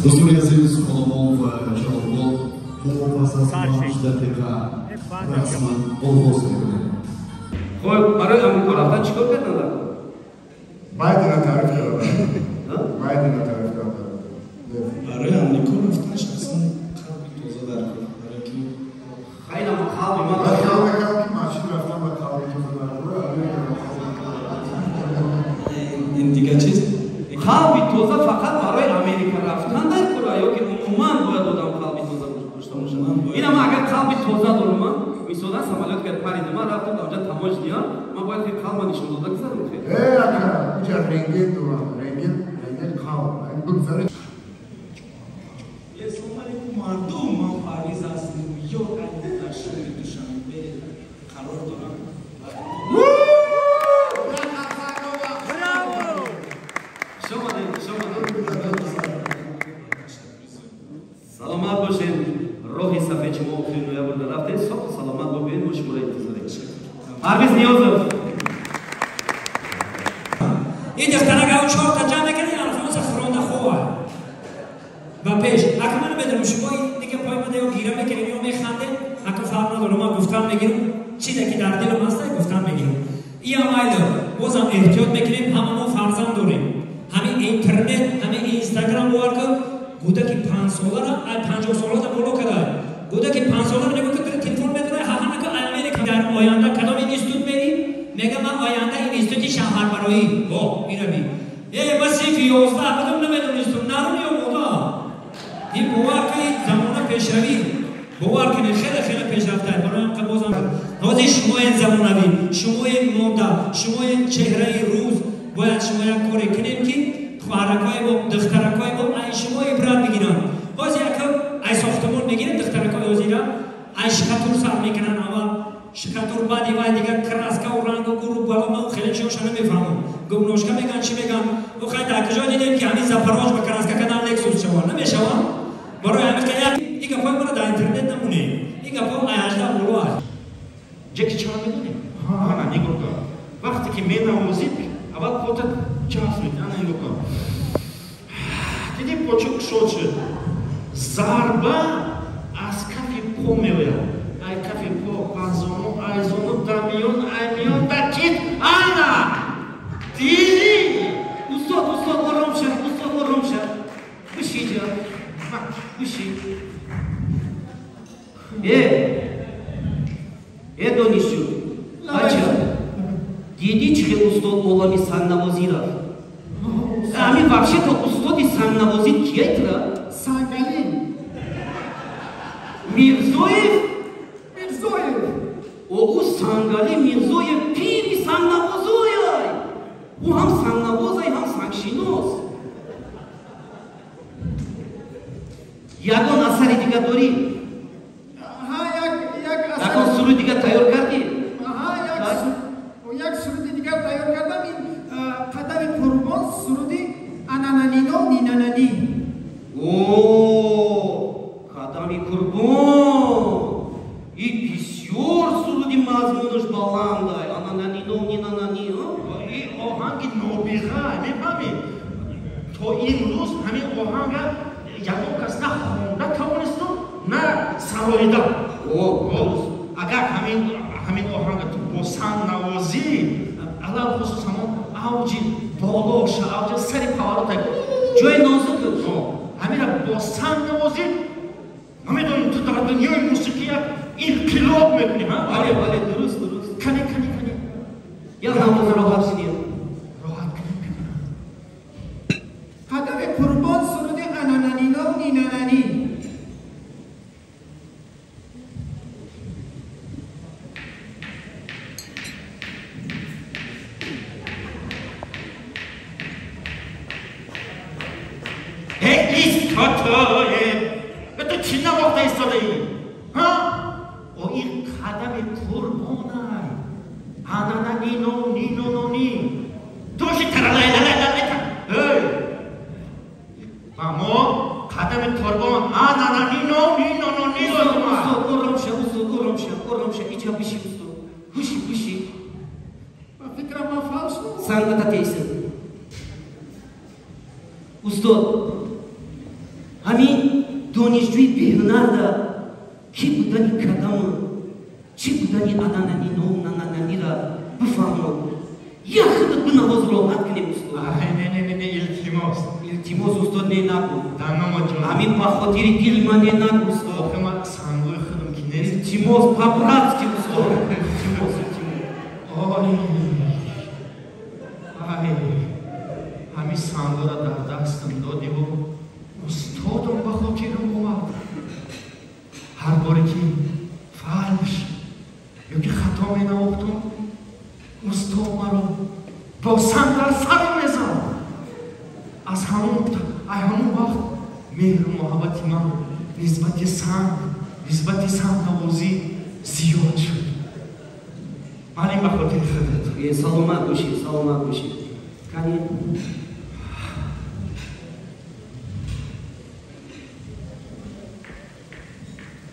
Dostorii Aziz Kolomov, Čelogol, Kolomova Sasma, Ždateka, Rasman, Olhovskega. Koj, baroj Amiko, Rafta čikor kadna da? Bajde na tarif kada. Bajde na tarif kada. Baroj Amiko, Rafta šaksan kalbi toza darko. Hayna ma kalbi ma. Kalbi maçın Rafta ma kalbi toza darko. Indigaçiz. Kalbi toza fakat baroj Amerika raftan da kura yok ki umuman boya dodam kalbi toza kuştamışım. İna ma agar kalbi toza durma, misoda samalyot kad paridi ma raftam da oja tamoj diya, ma boya ki kalma nishon doda kizarım ki. Aka, uca rengin duran, rengin kal. Bu güzel. Somali mardum ma fariz aslında yok ayda şimdi düşen ve karar duran. Salamat boşen, rohi safeç mo filmu ya burada rafte sok salamat bo ben muş buraya intizar. Arviz Niyozov. İyi destanaga uçak tacana kene alfonsa fronda khoa. Bapeş, akman bedrum şuboy dige poyma deo girame kelimiyo mekhande, akı farna duruma guftan megirim. Çide ki dardilo masta guftan megirim. İyi amaylı, o zaman ihtiyat mekirim hamamı farzan durim. Hami internet, hami Instagram var ki guda ki 5 solara, ay 50 solara da bolo kadar. Guda ki 5 solara ne kadar telefon bedre hahana ka Amerika dar oyanda kadam institut meri, mega ma oyanda instituti şahar baroyi. O irabi. Vasif yozda abdum ne bedun institut narun yok oda. Di bu var ki zamana peşravi. Bu var ki ne khela peşraftay. Baroyan kabozan. Nozi şumoyen zamanavi, şumoyen moda, şumoyen çehre-i ruz. باید شما یک کاری کنیم که خوارکای با دخترکای با ای شما عبرت بگیرن. باز یک ای ساختمان میگیرن دخترکای وزیرا ای شکاتور سر میکنن اما شکاتور بعدی وای دیگر کراسکا و رنگ و گروه بالا ما خیلی چیوشان نمیفهمم. گمنوشکا میگن چی میگن؟ و خیلی در کجا دیدیم که همین زپاراژ با کراسکا کدام لکسوس شوان نمیشوان. برای همین که یک پای مرا در اینترنت نمونه. یک پای ایجاد بولوار. Jackie Chan میدونی؟ ها نه نگاه کن. وقتی که می‌نوازید اول خودت چاس میدی انا نگاه کن. دیدی پاچوک شد. ضربه از کف پا میآید. ای کف پا پازونو ایزونو دمیون ایمیون دکید آنا. دیدی؟ استاد آرام شد. بشی جان. بشی. دانشجو. بچه. دیدی چه استاد غلامی سن‌نوازی را؟ همین вообще-то استادی سن‌نوازی کیه ترا؟ Sangali. Mirzoyev. O Sangali Mirzoyev piri سن‌نوازوی. او هم سن‌نوازی هم سنگشیناس. یگان اثری دیگه داری؟ یگان سرود دیگه تیار کردی؟ یک سرودی دیگر تیار کردم این قدر قربان سرودی انانانینو نینانانی. قدمی قربان این بسیار سرودی مضمونش بلنده انانانینو نینانانی. این آهنگ نابغه میفهمی؟ تا این روز همین آهنگ یکم کس نه خونده توانست نه سرالیده. اگر همین آهنگ تو با سن‌نوازی علل خصوص همون اوج بالاش اوج سری پاورات جای نازک همین با سن‌نوازی نمیدونم تو در دنیای موسیقی инқилоб мекунем. бале бале дуруст Кане. я намоз роҳат шидем Роҳат кунем. қадами қурбон суруди анананинов нинанани. تو چی نواخته ایستاده ای؟ او این قدم قربانه آنانانینو توشی ترالای کن اما قدم قربان آنانانینو قرمشه ایچا بشی بشی فکرم ما فالش بود. سنگتا تیسه استاد همین دانشجوی بهنردا کی بودنی کدام چی بودنی آدانانی نانانی را بفهمم یا خود بنواز راحت کنیم استاد نه التماس استاد نه نکن دامم جان همین با خاطر دل من نه نکن استاد آخه من سنگوی خودم که نیست التماس پاپرات کی استاد آی همین سنگو را در دستم دادی و استادم به خاطرم اومد هر باری که فعال بشی یا که خطا می نواختم استاد مرا با سنگ در سرم میزد از همون وقت مهر و محبت من نسبت سنگ نوازی زیاد شد من به خاطر خودت سلامت باشید کنی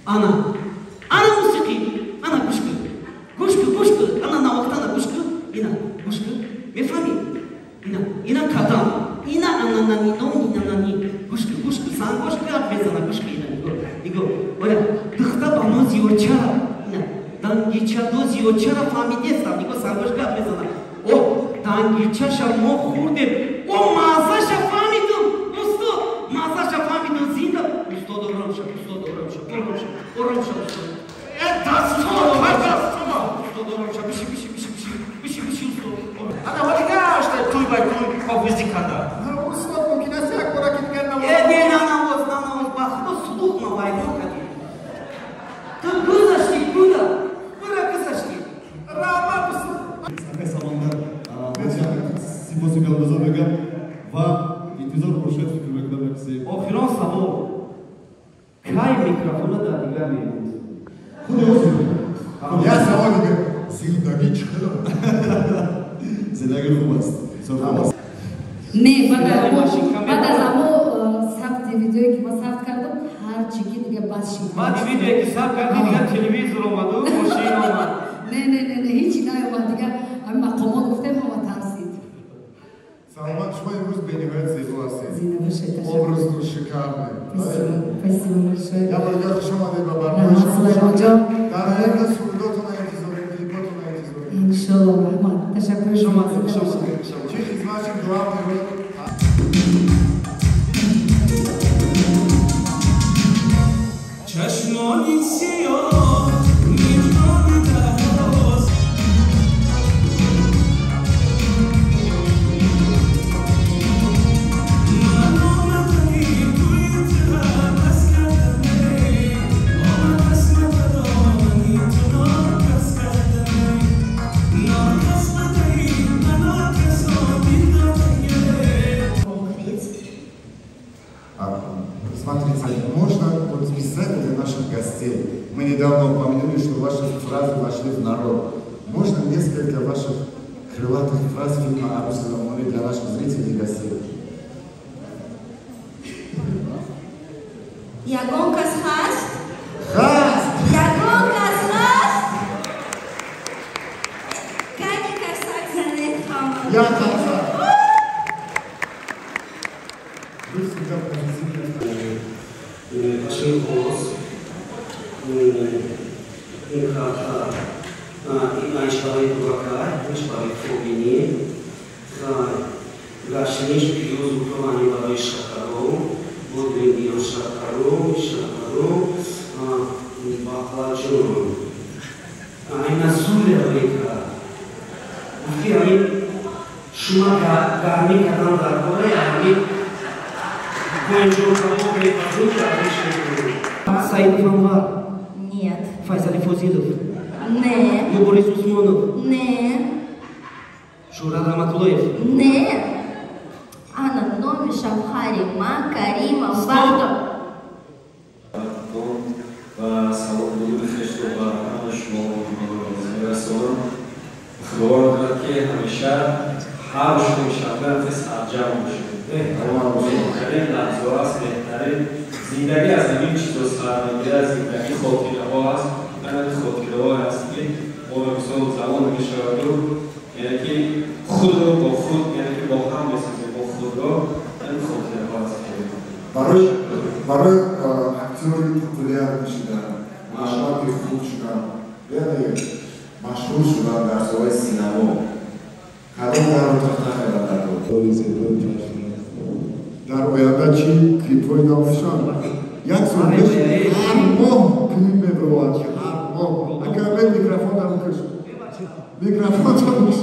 Ana musiki, ana gushku, ana nawaktana gushku, me fami, ina kadam, ina ananani, gushku, san gushku apmezana gushku igo, olha, dkhta bano ziochara, dan gicha do ziochara fami desta, igo san gushku apmezana, o dan gicha shamo khurde, o maza shafami do, usto, maza shafami do zinda, usto dobromsha. Oramsha. Bishi usto. Ana valiga что туй бай туй по физикада. Ustad mümkün ise akbara gitken namaz. Ne namaz bakma sulukma bayram kadi. Tu güzaşti güda. Bırak güzaşti. Rama mısın? Sakay zamanda sifosu kalmaza begam va intizor proşet fikirmekten hepsi. O filan sabo. Kay mikrofonu da digamıyor. Я сегодня зиндаги чхала. Зиндаги хубаст. Не, бада замо сафт видео ки ма сафт кардам ҳар чӣ ки дига бас шид. Ман видео ки сафт кардам дига телевизор омаду, машина омад. Не, ҳичи наомад дига ҳамин мақомот гуфтем ҳама тарсид. Салман, шумо имрӯз бенивоят зебо ҳастед. Зина бошед. Образтон шикарне. Спасибо большое. Я благодарю шумо ба барномаи Сулаймонҷон. дар ҳарда суҳбатотон интизорем, клипотон интизорем. Иншаллоҳ, раҳмат. Ташаккур шумо. Чӣ хизматшин дуо мекунед? چشمانی سیاه میخوام دراز من آمدنی توی ترم بس کردنی آمد قسمت دانی تو ناکس کردنی ناکس بدهی من آکس آبی دادنی Смотрите, можно вот специально для наших гостей. Мы недавно упомянули, что ваши фразы вошли в народ. Можно несколько ваших крылатых фраз фильма о Русском море для наших зрителей и гостей? Ягонкас хаст? Хаст! Ягонкас хаст? Кайника саксане хама. Я хаст! Вашим голос, ein Schwein Burakar, ein Schwein Fogini, Gashnish Piuzu Provani Babai Shakaro, Bodrin Dio Shakaro, Baklajon. Айна сулер века. Уфти ами шума гарми кадан дар бораи ами гоинҷоқамоҳи базука мешавед. Саид Фанвар. Нет. Файзали Фозилов. Нет. Борис Усмонов. Нет. Шурат Раматуллоев. Нет. Анна Номишев, Харима, Карима, Бардо. و سوال بود خشت و برنامه شما و رسولم خبر دارد که همیشه هر شما شبه نفس انجام میشه بهترین لحظه است بهترین زندگی از همین چیز سر میگیره از زندگی خاطره ها است همین خاطره ها است که ما به مثال زمان میشود یعنی که خود رو با خود یعنی که با هم بسازیم با خود را همین خاطره ها است برای اکتوری پوپولار شدن مشهور خوب شدن یعنی مشهور شدن در سوی سینما کدام در تخت خیلی در آینده چی کلیپ‌های نامشان یک سالش هر ماه کلیپ می‌برود هر ماه اگر من میکروفون دارم کش میکروفون دارم میشه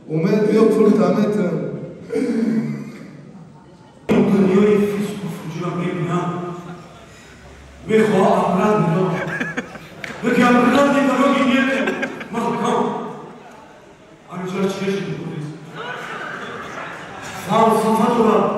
اومد بیا پول دامت دنیای فیسق و فجور میبینم میخواه امرد میدارم بگه امرد میدارم گیریه محکم اینجا چشم میکنید فلسفه دارم